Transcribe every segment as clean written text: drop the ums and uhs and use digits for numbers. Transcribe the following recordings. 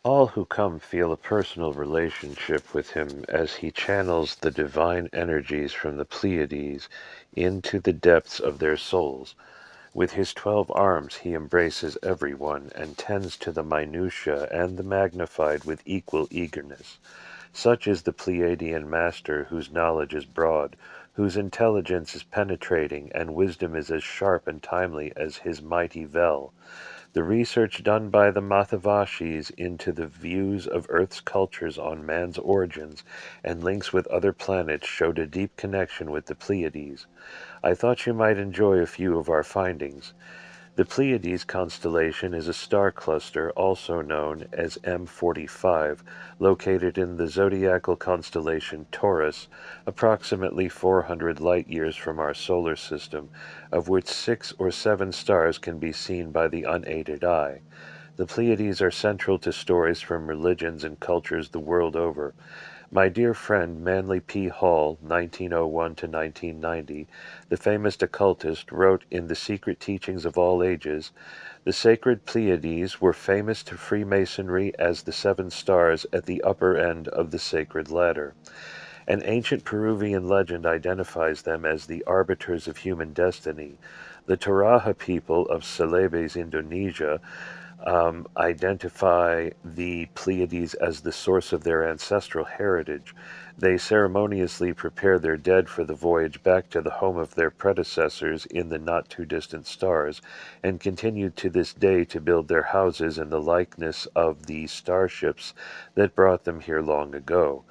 All who come feel a personal relationship with him as he channels the divine energies from the Pleiades into the depths of their souls. With his 12 arms he embraces everyone and tends to the minutiae and the magnified with equal eagerness. Such is the Pleiadian master whose knowledge is broad, whose intelligence is penetrating, and wisdom is as sharp and timely as his mighty vel. The research done by the Mathavashis into the views of Earth's cultures on man's origins and links with other planets showed a deep connection with the Pleiades. I thought you might enjoy a few of our findings. The Pleiades constellation is a star cluster also known as M45, located in the zodiacal constellation Taurus, approximately 400 light-years from our solar system, of which 6 or 7 stars can be seen by the unaided eye. The Pleiades are central to stories from religions and cultures the world over. My dear friend Manly P. Hall, 1901 to 1990, the famous occultist, wrote in The Secret Teachings of All Ages, "The sacred Pleiades were famous to Freemasonry as the 7 stars at the upper end of the sacred ladder. An ancient Peruvian legend identifies them as the arbiters of human destiny. The Toraja people of Celebes, Indonesia, identify the Pleiades as the source of their ancestral heritage. They ceremoniously prepare their dead for the voyage back to the home of their predecessors in the not-too-distant stars, and continue to this day to build their houses in the likeness of the starships that brought them here long ago.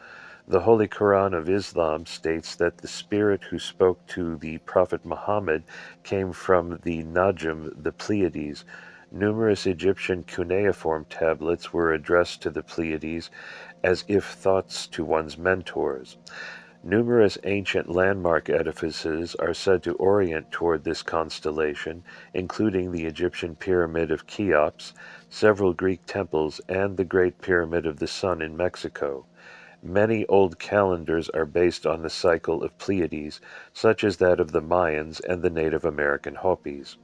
The Holy Quran of Islam states that the spirit who spoke to the Prophet Muhammad came from the Najm, the Pleiades. Numerous Egyptian cuneiform tablets were addressed to the Pleiades as if thoughts to one's mentors. Numerous ancient landmark edifices are said to orient toward this constellation, including the Egyptian Pyramid of Cheops, several Greek temples, and the Great Pyramid of the Sun in Mexico. Many old calendars are based on the cycle of Pleiades, such as that of the Mayans and the Native American Hopis.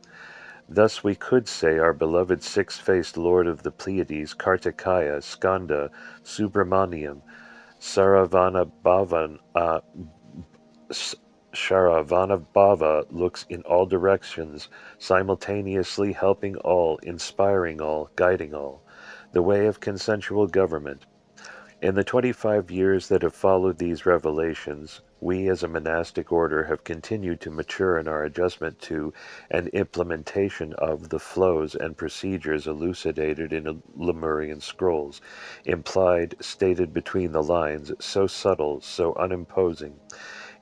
Thus we could say our beloved six-faced lord of the Pleiades, Kartikaya, Skanda, Subramaniam, Sharavanabhava looks in all directions, simultaneously helping all, inspiring all, guiding all. The way of consensual government. In the 25 years that have followed these revelations, we as a monastic order have continued to mature in our adjustment to and implementation of the flows and procedures elucidated in Lemurian scrolls, implied, stated between the lines, so subtle, so unimposing.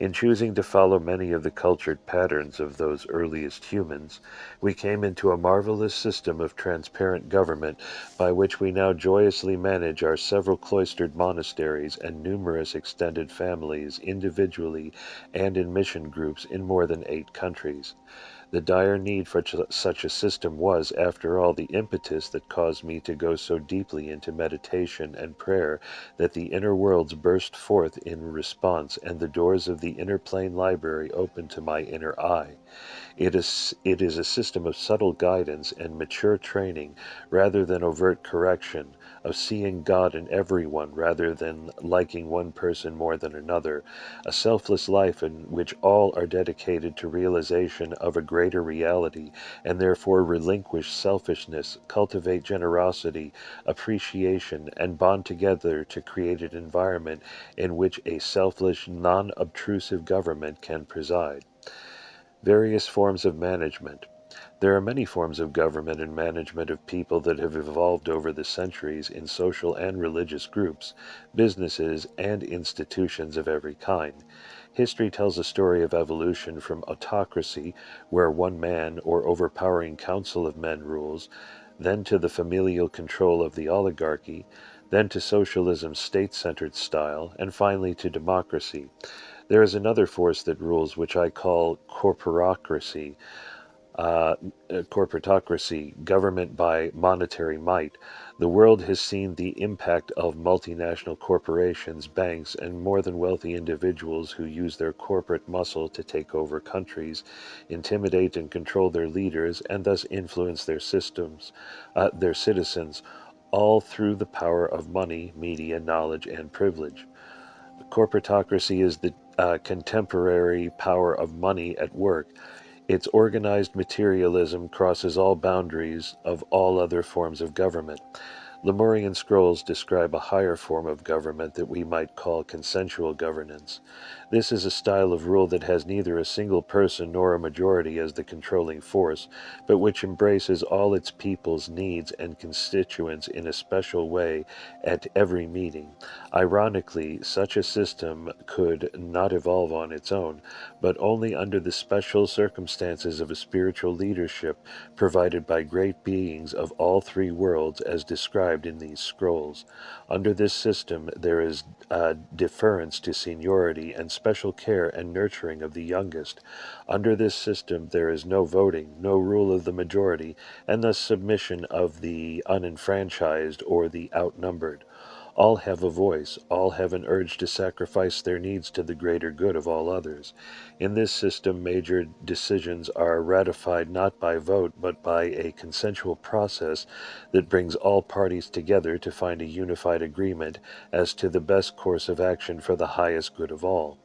In choosing to follow many of the cultured patterns of those earliest humans, we came into a marvelous system of transparent government by which we now joyously manage our several cloistered monasteries and numerous extended families individually and in mission groups in more than 8 countries. The dire need for such a system was, after all, the impetus that caused me to go so deeply into meditation and prayer that the inner worlds burst forth in response and the doors of the inner plane library opened to my inner eye. It is a system of subtle guidance and mature training rather than overt correction, of seeing God in everyone rather than liking one person more than another, a selfless life in which all are dedicated to realization of a greater reality and therefore relinquish selfishness, cultivate generosity, appreciation, and bond together to create an environment in which a selfless, non-obtrusive government can preside. Various forms of management. There are many forms of government and management of people that have evolved over the centuries in social and religious groups, businesses, and institutions of every kind. History tells a story of evolution from autocracy, where one man or overpowering council of men rules, then to the familial control of the oligarchy, then to socialism's state-centered style, and finally to democracy. There is another force that rules which I call uh, corporatocracy, government by monetary might. The world has seen the impact of multinational corporations, banks, and more than wealthy individuals who use their corporate muscle to take over countries, intimidate and control their leaders, and thus influence their citizens, all through the power of money, media, knowledge, and privilege. Corporatocracy is the contemporary power of money at work. Its organized materialism crosses all boundaries of all other forms of government. Lemurian scrolls describe a higher form of government that we might call consensual governance. This is a style of rule that has neither a single person nor a majority as the controlling force, but which embraces all its people's needs and constituents in a special way at every meeting. Ironically, such a system could not evolve on its own, but only under the special circumstances of a spiritual leadership provided by great beings of all three worlds as described in these scrolls. Under this system there is deference to seniority and special care and nurturing of the youngest. Under this system there is no voting, no rule of the majority, and thus submission of the unenfranchised or the outnumbered. All have a voice, all have an urge to sacrifice their needs to the greater good of all others. In this system, major decisions are ratified not by vote, but by a consensual process that brings all parties together to find a unified agreement as to the best course of action for the highest good of all.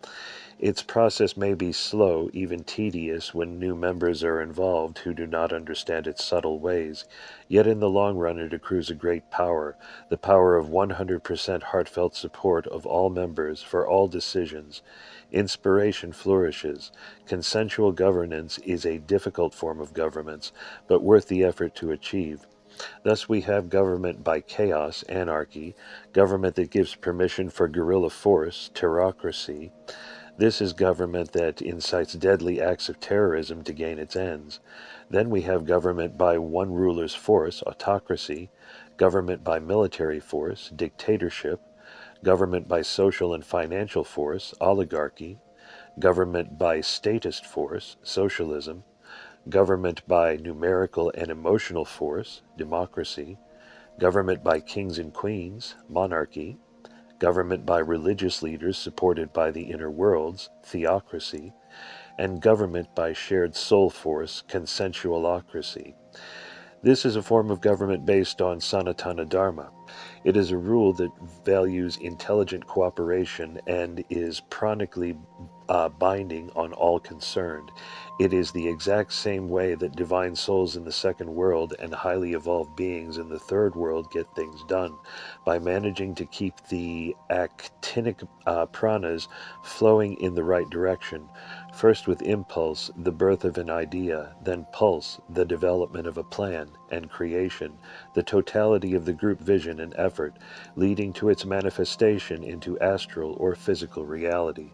Its process may be slow, even tedious, when new members are involved who do not understand its subtle ways, yet in the long run it accrues a great power, the power of 100% heartfelt support of all members for all decisions. Inspiration flourishes. Consensual governance is a difficult form of governance, but worth the effort to achieve. Thus we have government by chaos, anarchy, government that gives permission for guerrilla force, terrocracy. This is government that incites deadly acts of terrorism to gain its ends. Then we have government by one ruler's force, autocracy, government by military force, dictatorship, government by social and financial force, oligarchy, government by statist force, socialism, government by numerical and emotional force, democracy, government by kings and queens, monarchy, government by religious leaders supported by the inner worlds, theocracy, and government by shared soul force, consensualocracy. This is a form of government based on Sanatana Dharma. It is a rule that values intelligent cooperation and is chronically binding on all concerned. It is the exact same way that divine souls in the second world and highly evolved beings in the third world get things done, by managing to keep the actinic pranas flowing in the right direction, first with impulse, the birth of an idea, then pulse, the development of a plan, and creation, the totality of the group vision and effort, leading to its manifestation into astral or physical reality.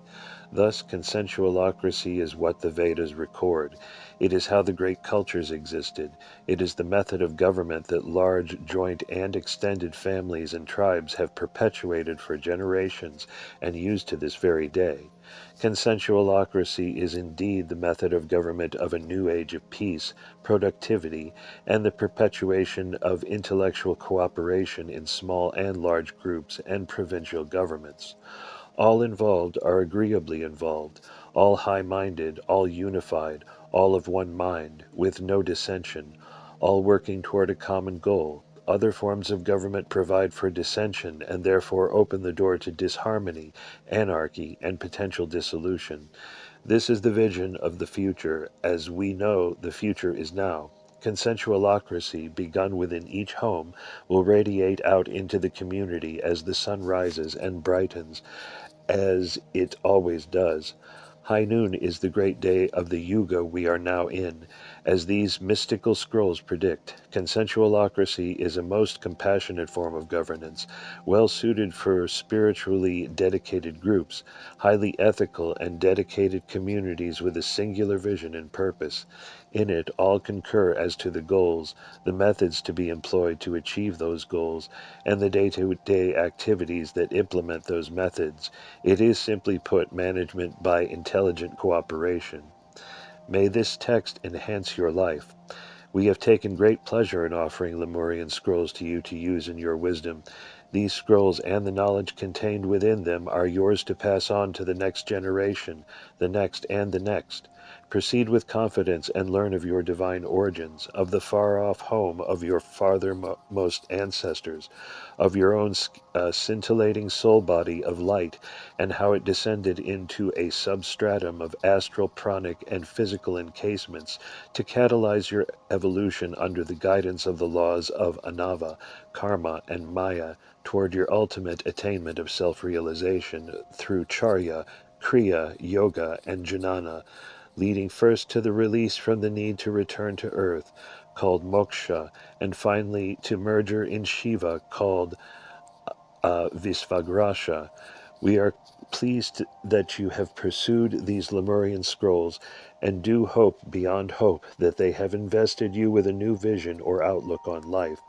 Thus, consensualocracy is what the Vedas record. It is how the great cultures existed. It is the method of government that large, joint, and extended families and tribes have perpetuated for generations and used to this very day. Consensualocracy is indeed the method of government of a new age of peace, productivity, and the perpetuation of intellectual cooperation in small and large groups and provincial governments. All involved are agreeably involved, all high-minded, all unified, all of one mind, with no dissension, all working toward a common goal. Other forms of government provide for dissension and therefore open the door to disharmony, anarchy, and potential dissolution. This is the vision of the future, as we know the future is now. Consensualocracy, begun within each home, will radiate out into the community as the sun rises and brightens, as it always does. High noon is the great day of the yuga we are now in, as these mystical scrolls predict. Consensualocracy is a most compassionate form of governance, well suited for spiritually dedicated groups, highly ethical and dedicated communities with a singular vision and purpose. In it, all concur as to the goals, the methods to be employed to achieve those goals, and the day-to-day activities that implement those methods. It is, simply put, management by intelligent cooperation. May this text enhance your life. We have taken great pleasure in offering Lemurian scrolls to you to use in your wisdom. These scrolls and the knowledge contained within them are yours to pass on to the next generation, the next and the next. Proceed with confidence and learn of your divine origins, of the far-off home of your farthermost ancestors, of your own scintillating soul body of light, and how it descended into a substratum of astral, pranic, and physical encasements to catalyze your evolution under the guidance of the laws of Anava, Karma, and Maya toward your ultimate attainment of self-realization through Charya, Kriya, Yoga, and Jnana, leading first to the release from the need to return to earth, called moksha, and finally to merger in Shiva, called Visvagrasha. We are pleased that you have pursued these Lemurian scrolls, and do hope beyond hope that they have invested you with a new vision or outlook on life.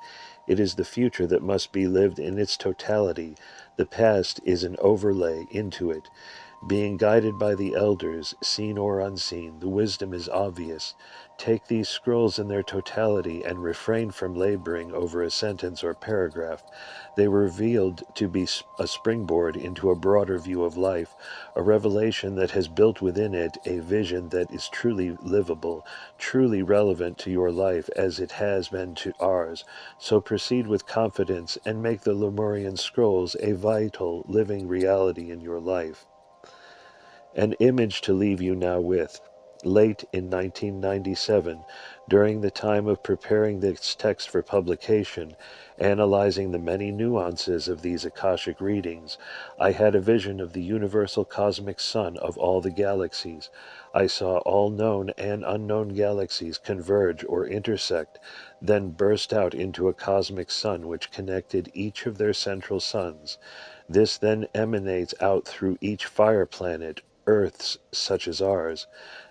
It is the future that must be lived in its totality. The past is an overlay into it. Being guided by the elders, seen or unseen, the wisdom is obvious. Take these scrolls in their totality and refrain from laboring over a sentence or paragraph. They were revealed to be a springboard into a broader view of life, a revelation that has built within it a vision that is truly livable, truly relevant to your life as it has been to ours. So proceed with confidence and make the Lemurian scrolls a vital, living reality in your life. An image to leave you now with. Late in 1997, during the time of preparing this text for publication, analyzing the many nuances of these Akashic readings, I had a vision of the universal cosmic sun of all the galaxies. I saw all known and unknown galaxies converge or intersect, then burst out into a cosmic sun which connected each of their central suns. This then emanates out through each fire planet, Earths such as ours.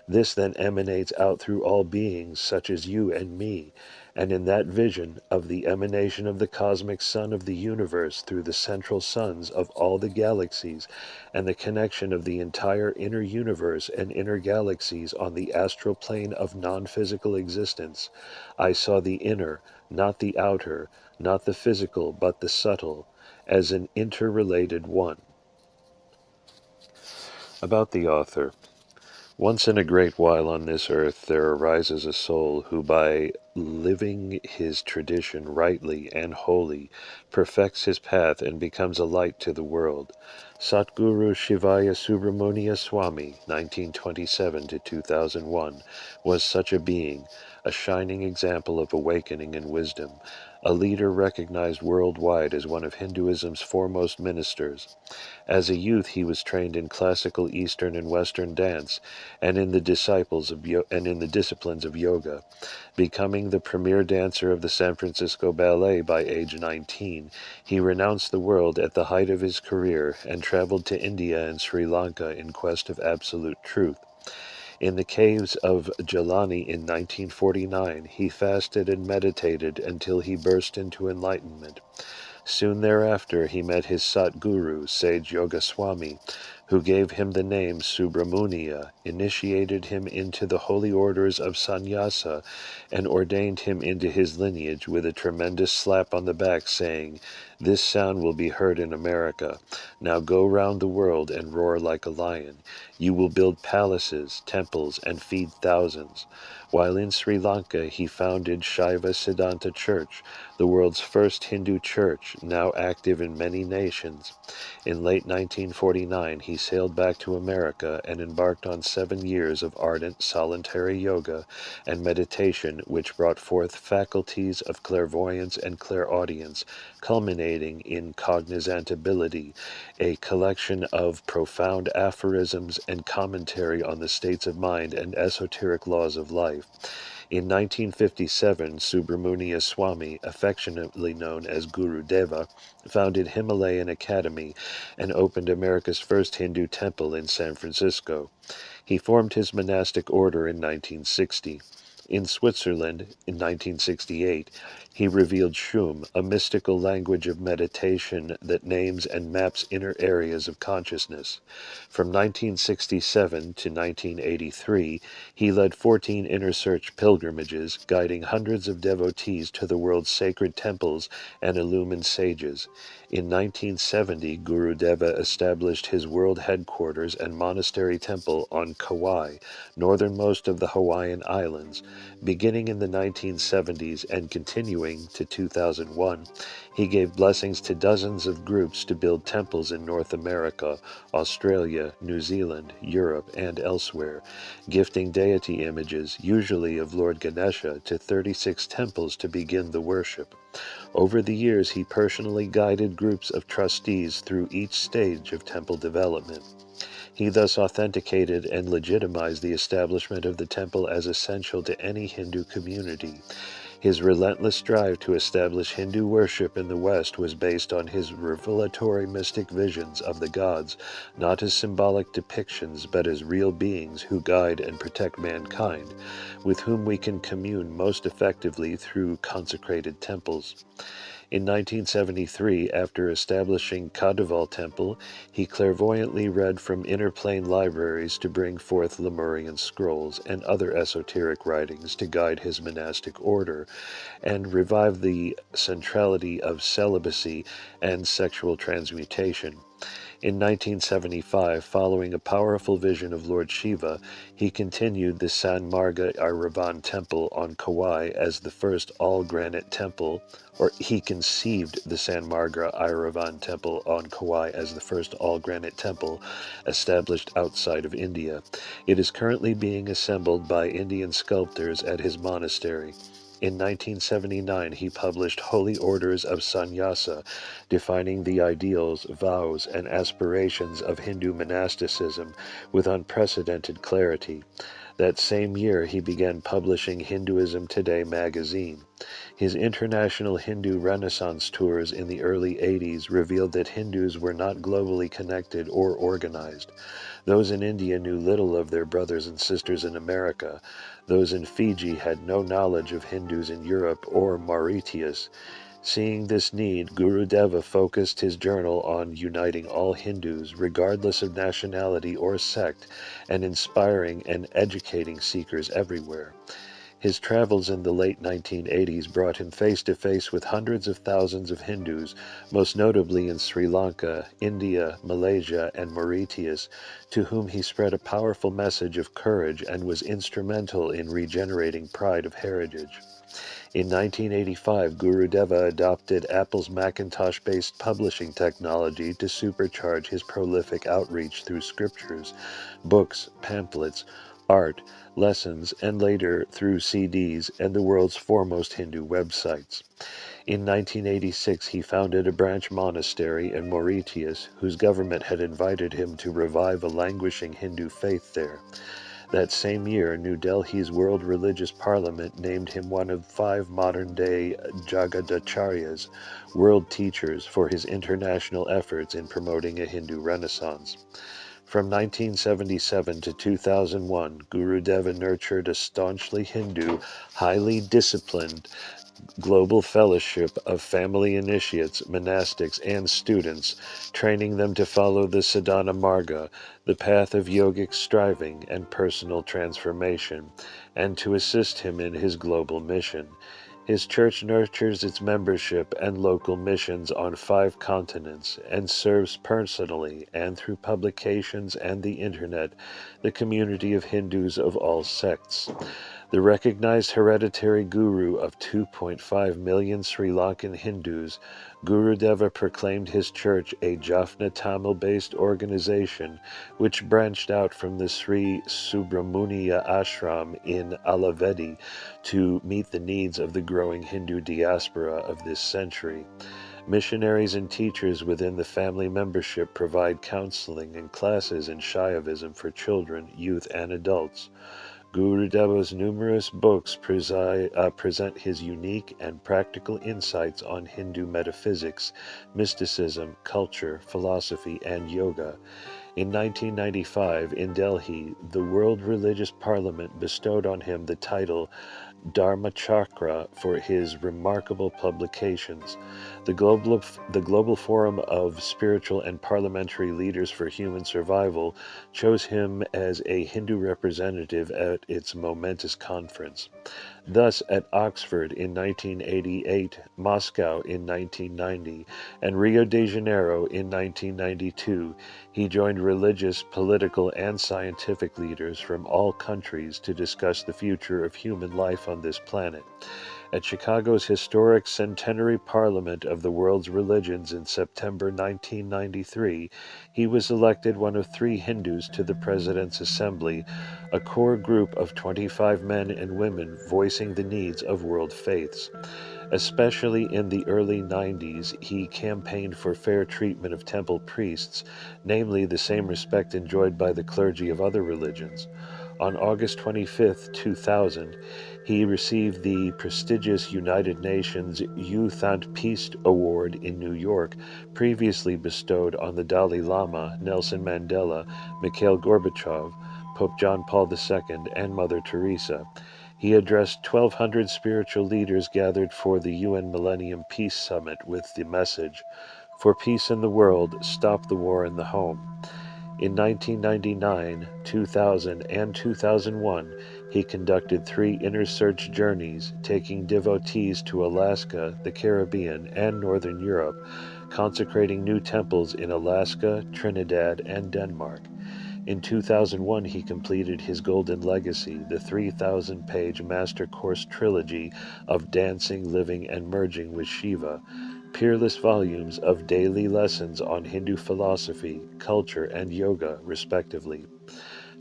This then emanates out through all beings such as you and me, and in that vision of the emanation of the cosmic sun of the universe through the central suns of all the galaxies, and the connection of the entire inner universe and inner galaxies on the astral plane of non-physical existence, I saw the inner, not the outer, not the physical, but the subtle, as an interrelated one. About the author. Once in a great while on this earth there arises a soul who by living his tradition rightly and wholly perfects his path and becomes a light to the world. Satguru Shivaya Subramuniyaswami, 1927 to 2001, was such a being, a shining example of awakening and wisdom, a leader recognized worldwide as one of Hinduism's foremost ministers. As a youth he was trained in classical Eastern and Western dance and in the disciplines of yoga. Becoming the premier dancer of the San Francisco Ballet by age 19, he renounced the world at the height of his career and traveled to India and Sri Lanka in quest of absolute truth. In the caves of Jelani in 1949, he fasted and meditated until he burst into enlightenment. Soon thereafter he met his Satguru, Sage Yogaswami, who gave him the name Subramuniya, initiated him into the holy orders of sannyasa, and ordained him into his lineage with a tremendous slap on the back, saying, "This sound will be heard in America. Now go round the world and roar like a lion. You will build palaces, temples, and feed thousands." While in Sri Lanka, he founded Shiva Siddhanta Church, the world's first Hindu church, now active in many nations. In late 1949, he sailed back to America and embarked on 7 years of ardent solitary yoga and meditation, which brought forth faculties of clairvoyance and clairaudience, culminating in cognizantability, a collection of profound aphorisms and commentary on the states of mind and esoteric laws of life. In 1957, Subramuniyaswami, affectionately known as Guru Deva, founded Himalayan Academy and opened America's first Hindu temple in San Francisco. He formed his monastic order in 1960. In Switzerland, in 1968, He revealed Shum, a mystical language of meditation that names and maps inner areas of consciousness. From 1967 to 1983, he led 14 inner search pilgrimages, guiding hundreds of devotees to the world's sacred temples and illumined sages. In 1970, Guru Deva established his world headquarters and monastery temple on Kauai, northernmost of the Hawaiian Islands. Beginning in the 1970s and continuing to 2001, he gave blessings to dozens of groups to build temples in North America, Australia, New Zealand, Europe, and elsewhere, gifting deity images, usually of Lord Ganesha, to 36 temples to begin the worship. Over the years, he personally guided groups of trustees through each stage of temple development. He thus authenticated and legitimized the establishment of the temple as essential to any Hindu community. His relentless drive to establish Hindu worship in the West was based on his revelatory mystic visions of the gods, not as symbolic depictions, but as real beings who guide and protect mankind, with whom we can commune most effectively through consecrated temples. In 1973, after establishing Kadaval Temple, he clairvoyantly read from inner plane libraries to bring forth Lemurian scrolls and other esoteric writings to guide his monastic order, and revive the centrality of celibacy and sexual transmutation. In 1975, following a powerful vision of Lord Shiva, he continued the San Marga Airavan Temple on Kauai as the first all-granite temple, or he conceived the San Marga Airavan Temple on Kauai as the first all-granite temple established outside of India. It is currently being assembled by Indian sculptors at his monastery. In 1979, he published Holy Orders of Sannyasa, defining the ideals, vows, and aspirations of Hindu monasticism with unprecedented clarity. That same year, he began publishing Hinduism Today magazine. His international Hindu Renaissance tours in the early 80s revealed that Hindus were not globally connected or organized. Those in India knew little of their brothers and sisters in America. Those in Fiji had no knowledge of Hindus in Europe or Mauritius. Seeing this need, Guru Deva focused his journal on uniting all Hindus, regardless of nationality or sect, and inspiring and educating seekers everywhere. His travels in the late 1980s brought him face-to-face with hundreds of thousands of Hindus, most notably in Sri Lanka, India, Malaysia, and Mauritius, to whom he spread a powerful message of courage and was instrumental in regenerating pride of heritage. In 1985, Guru Deva adopted Apple's Macintosh-based publishing technology to supercharge his prolific outreach through scriptures, books, pamphlets, art, lessons, and later through CDs and the world's foremost Hindu websites. In 1986, he founded a branch monastery in Mauritius, whose government had invited him to revive a languishing Hindu faith there. That same year, New Delhi's World Religious Parliament named him one of 5 modern-day Jagadacharyas, world teachers, for his international efforts in promoting a Hindu Renaissance. From 1977 to 2001, Guru Deva nurtured a staunchly Hindu, highly disciplined global fellowship of family initiates, monastics, and students, training them to follow the Sadhana Marga, the path of yogic striving and personal transformation, and to assist him in his global mission. His church nurtures its membership and local missions on 5 continents and serves personally and through publications and the internet the community of Hindus of all sects. The recognized hereditary guru of 2.5 million Sri Lankan Hindus, Guru Deva proclaimed his church a Jaffna Tamil-based organization which branched out from the Sri Subramuniyaswami in Alavedi to meet the needs of the growing Hindu diaspora of this century. Missionaries and teachers within the family membership provide counseling and classes in Shaivism for children, youth, and adults. Guru Deva's numerous books present his unique and practical insights on Hindu metaphysics, mysticism, culture, philosophy, and yoga. In 1995, in Delhi, the World Religious Parliament bestowed on him the title Dharmachakra for his remarkable publications. The Global Forum of Spiritual and Parliamentary Leaders for Human Survival chose him as a Hindu representative at its momentous conference. Thus, at Oxford in 1988, Moscow in 1990, and Rio de Janeiro in 1992, he joined religious, political, and scientific leaders from all countries to discuss the future of human life on this planet. At Chicago's historic Centenary Parliament of the World's Religions in September 1993, he was elected one of 3 Hindus to the President's Assembly, a core group of 25 men and women voicing the needs of world faiths. Especially in the early 90s, he campaigned for fair treatment of temple priests, namely the same respect enjoyed by the clergy of other religions. On August 25, 2000, he received the prestigious United Nations Youth and Peace Award in New York, previously bestowed on the Dalai Lama, Nelson Mandela, Mikhail Gorbachev, Pope John Paul II, and Mother Teresa. He addressed 1,200 spiritual leaders gathered for the UN Millennium Peace Summit with the message, "For peace in the world, stop the war in the home." In 1999, 2000, and 2001, he conducted 3 inner search journeys, taking devotees to Alaska, the Caribbean, and Northern Europe, consecrating new temples in Alaska, Trinidad, and Denmark. In 2001, he completed his Golden Legacy, the 3,000-page Master Course trilogy of Dancing, Living, and Merging with Shiva, peerless volumes of daily lessons on Hindu philosophy, culture, and yoga, respectively.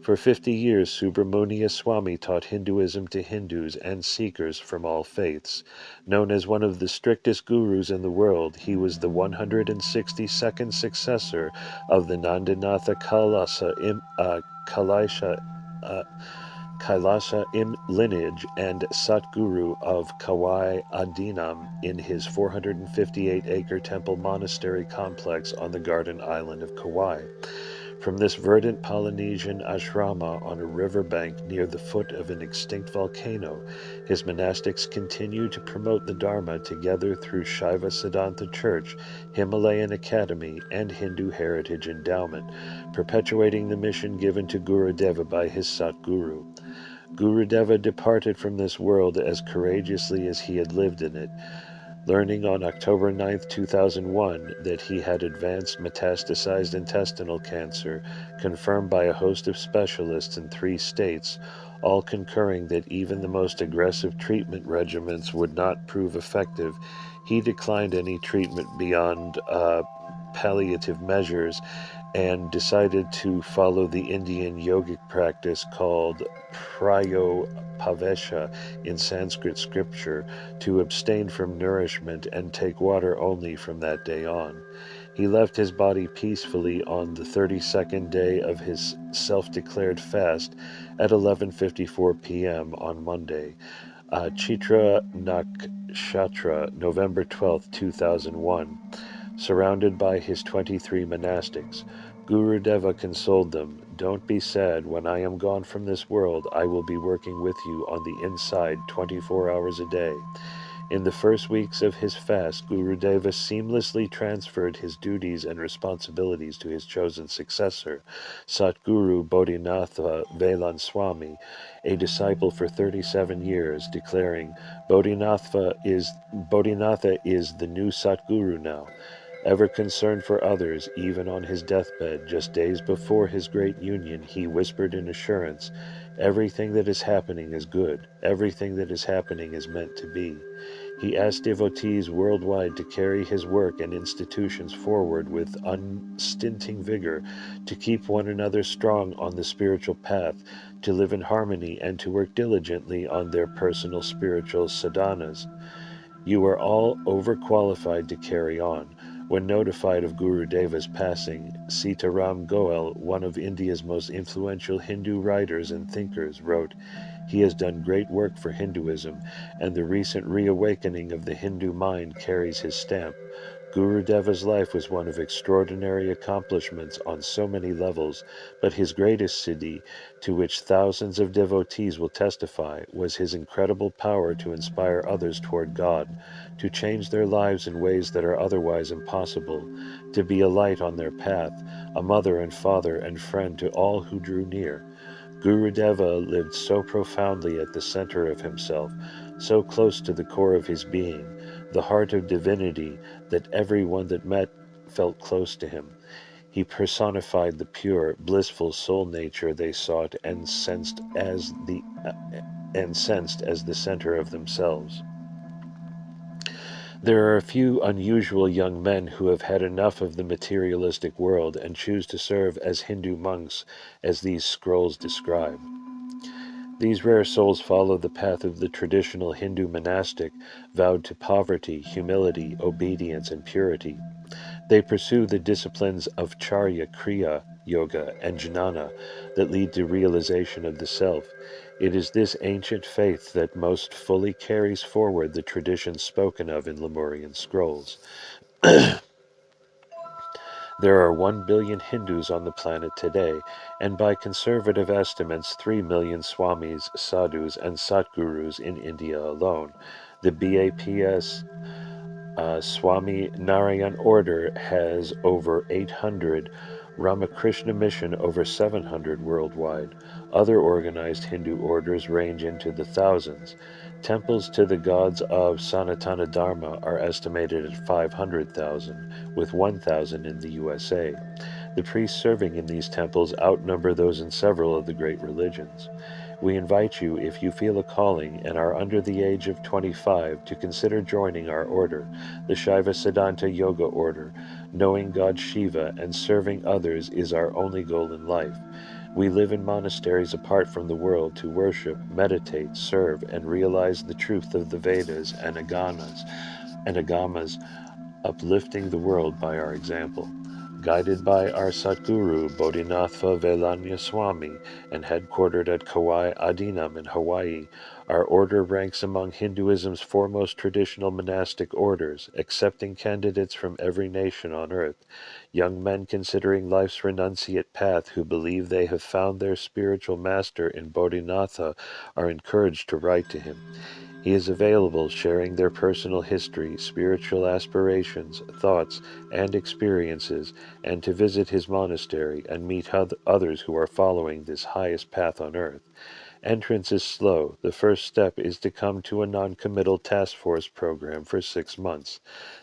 For 50 years, Subramuniyaswami taught Hinduism to Hindus and seekers from all faiths. Known as one of the strictest gurus in the world, he was the 162nd successor of the Nandinatha Kailasa lineage and Satguru of Kauai Adinam in his 458-acre temple monastery complex on the Garden Island of Kauai. From this verdant Polynesian ashrama on a riverbank near the foot of an extinct volcano, his monastics continue to promote the Dharma together through Shiva Siddhanta Church, Himalayan Academy, and Hindu Heritage Endowment, perpetuating the mission given to Gurudeva by his Satguru. Gurudeva departed from this world as courageously as he had lived in it, learning on October 9, 2001, that he had advanced metastasized intestinal cancer, confirmed by a host of specialists in 3 states, all concurring that even the most aggressive treatment regimens would not prove effective. He declined any treatment beyond palliative measures and decided to follow the Indian yogic practice called Prayopavesha in Sanskrit scripture, to abstain from nourishment and take water only from that day on. He left his body peacefully on the 32nd day of his self-declared fast at 11:54 p.m. on Monday, Chitra Nakshatra, November 12, 2001. Surrounded by his 23 monastics, Gurudeva consoled them, "Don't be sad. When I am gone from this world, I will be working with you on the inside 24 hours a day." In the first weeks of his fast, Gurudeva seamlessly transferred his duties and responsibilities to his chosen successor, Satguru Bodhinatha Velanswami, a disciple for 37 years, declaring, Bodhinatha is the new Satguru now." Ever concerned for others, even on his deathbed, just days before his great union, he whispered in assurance, "Everything that is happening is good. Everything that is happening is meant to be." He asked devotees worldwide to carry his work and institutions forward with unstinting vigor, to keep one another strong on the spiritual path, to live in harmony, and to work diligently on their personal spiritual sadhanas. "You are all overqualified to carry on." When notified of Gurudeva's passing, Sitaram Goel, one of India's most influential Hindu writers and thinkers, wrote, "He has done great work for Hinduism, and the recent reawakening of the Hindu mind carries his stamp. Gurudeva's life was one of extraordinary accomplishments on so many levels, but his greatest siddhi, to which thousands of devotees will testify, was his incredible power to inspire others toward God, to change their lives in ways that are otherwise impossible, to be a light on their path, a mother and father and friend to all who drew near. Gurudeva lived so profoundly at the center of himself, so close to the core of his being, the heart of divinity, that everyone that met felt close to him. He personified the pure, blissful soul nature they sought and sensed as the center of themselves. There are a few unusual young men who have had enough of the materialistic world and choose to serve as Hindu monks, as these scrolls describe. These rare souls follow the path of the traditional Hindu monastic, vowed to poverty, humility, obedience, and purity. They pursue the disciplines of Charya, Kriya, Yoga, and Jnana that lead to realization of the self. It is this ancient faith that most fully carries forward the traditions spoken of in Lemurian scrolls. There are 1 billion Hindus on the planet today, and by conservative estimates 3 million Swamis, Sadhus, and Satgurus in India alone. The BAPS Swami Narayan order has over 800, Ramakrishna Mission over 700 worldwide. Other organized Hindu orders range into the thousands. Temples to the gods of Sanatana Dharma are estimated at 500,000, with 1,000 in the USA. The priests serving in these temples outnumber those in several of the great religions. We invite you, if you feel a calling and are under the age of 25, to consider joining our order, the Shaiva Siddhanta Yoga Order. Knowing God Shiva and serving others is our only goal in life. We live in monasteries apart from the world to worship, meditate, serve, and realize the truth of the Vedas and Agamas, uplifting the world by our example. Guided by our Satguru, Bodhisattva Velaniyaswami, and headquartered at Kauai Adinam in Hawaii, our order ranks among Hinduism's foremost traditional monastic orders, accepting candidates from every nation on earth. Young men considering life's renunciate path who believe they have found their spiritual master in Bodhisattva are encouraged to write to him. He is available, sharing their personal history, spiritual aspirations, thoughts, and experiences, and to visit his monastery and meet others who are following this highest path on earth. Entrance is slow. The first step is to come to a non-committal task force program for 6 months,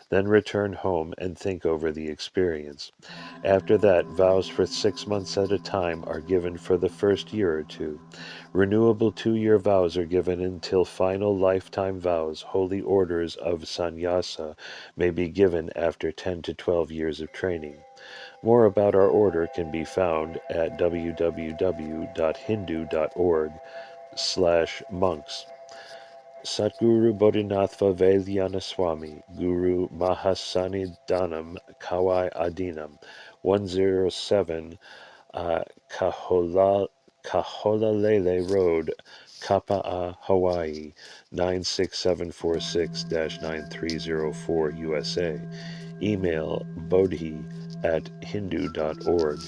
then return home and think over the experience. After that, vows for 6 months at a time are given for the first year or two. Renewable 2-year vows are given until final lifetime vows, holy orders of sannyasa, may be given after 10 to 12 years of training. More about our order can be found at www.hindu.org/monks. Satguru Bodhisattva Vailyana Swami, Guru Mahasannidhanam Kauai Adinam, 107 Kaholalele Road, Kapa'a, Hawaii, 96746-9304 USA. Email bodhi@hindu.org.